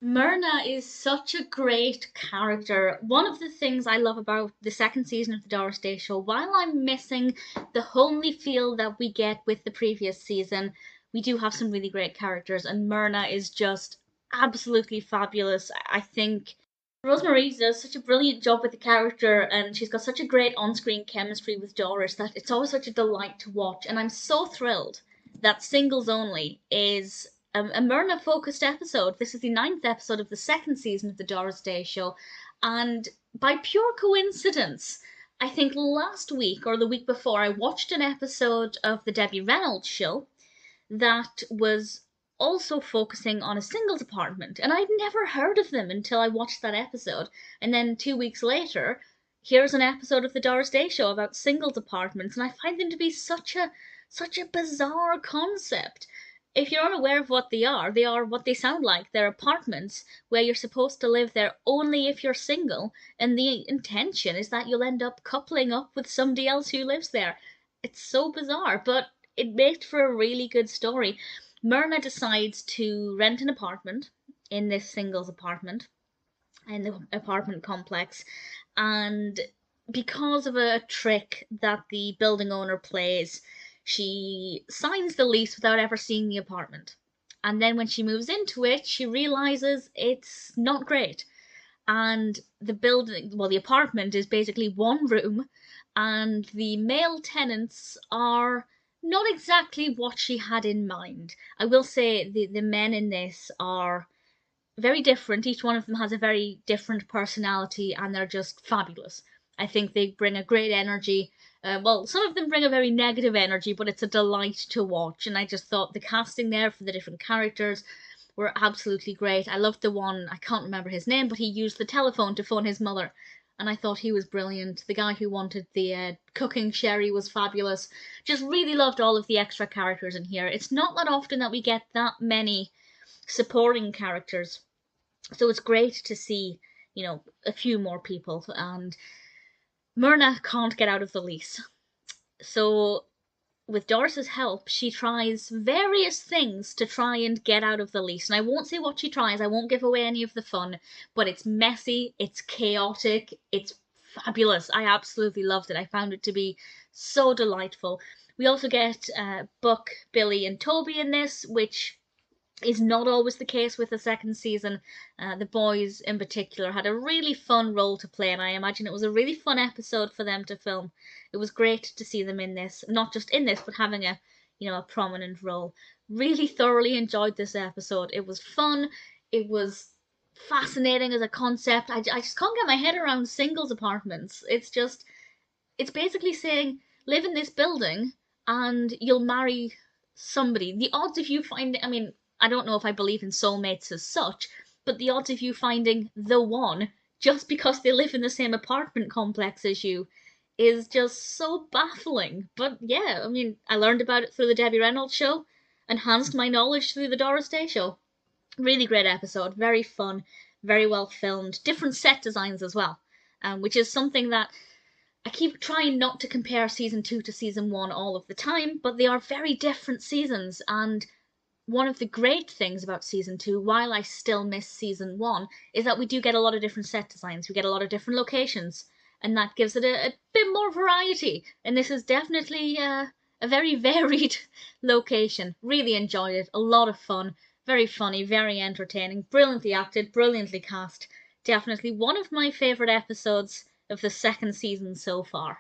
Myrna is such a great character. One of the things I love about the second season of the Doris Day Show, while I'm missing the homely feel that we get with the previous season, we do have some really great characters, and Myrna is just absolutely fabulous. I think Rosemary does such a brilliant job with the character, and she's got such a great on screen chemistry with Doris that it's always such a delight to watch. And I'm so thrilled that Singles Only is a Myrna focused episode. This is the ninth episode of the second season of the Doris Day Show, and by pure coincidence, I think last week or the week before, I watched an episode of the Debbie Reynolds show that was also focusing on a singles apartment, and I'd never heard of them until I watched that episode. And then 2 weeks later, here's an episode of the Doris Day Show about singles apartments, and I find them to be such a bizarre concept. If you're unaware of what they are what they sound like. They're apartments where you're supposed to live there only if you're single, and the intention is that you'll end up coupling up with somebody else who lives there. It's so bizarre, but it makes for a really good story. Myrna decides to rent an apartment in this singles apartment in the apartment complex, and because of a trick that the building owner plays, she signs the lease without ever seeing the apartment. And then when she moves into it, she realizes it's not great. And the apartment is basically one room, and the male tenants are not exactly what she had in mind. I will say the men in this are very different. Each one of them has a very different personality, and they're just fabulous. I think they bring a great energy. Well, some of them bring a very negative energy, but it's a delight to watch. And I just thought the casting there for the different characters were absolutely great. I loved the one, I can't remember his name, but he used the telephone to phone his mother, and I thought he was brilliant. The guy who wanted the cooking sherry was fabulous. Just really loved all of the extra characters in here. It's not that often that we get that many supporting characters, so it's great to see, a few more people. And Myrna can't get out of the lease, so with Doris's help, she tries various things to try and get out of the lease. And I won't say what she tries, I won't give away any of the fun, but it's messy, it's chaotic, it's fabulous. I absolutely loved it. I found it to be so delightful. We also get Buck, Billy, and Toby in this, which is not always the case with the second season. The boys in particular had a really fun role to play, and I imagine it was a really fun episode for them to film. It was great to see them in this, not just in this, but having a prominent role. Really thoroughly enjoyed this episode. It was fun. It was fascinating as a concept. I just can't get my head around singles apartments. It's basically saying live in this building and you'll marry somebody. The odds of you finding, I don't know if I believe in soulmates as such, but the odds of you finding the one just because they live in the same apartment complex as you is just so baffling. But yeah, I learned about it through the Debbie Reynolds show, enhanced my knowledge through the Doris Day show. Really great episode, very fun, very well filmed, different set designs as well, which is something that I keep trying not to compare season 2 to season 1 all of the time, but they are very different seasons, and one of the great things about season 2, while I still miss season 1, is that we do get a lot of different set designs. We get a lot of different locations, and that gives it a bit more variety. And this is definitely a very varied location. Really enjoyed it. A lot of fun. Very funny, very entertaining. Brilliantly acted, brilliantly cast. Definitely one of my favourite episodes of the second season so far.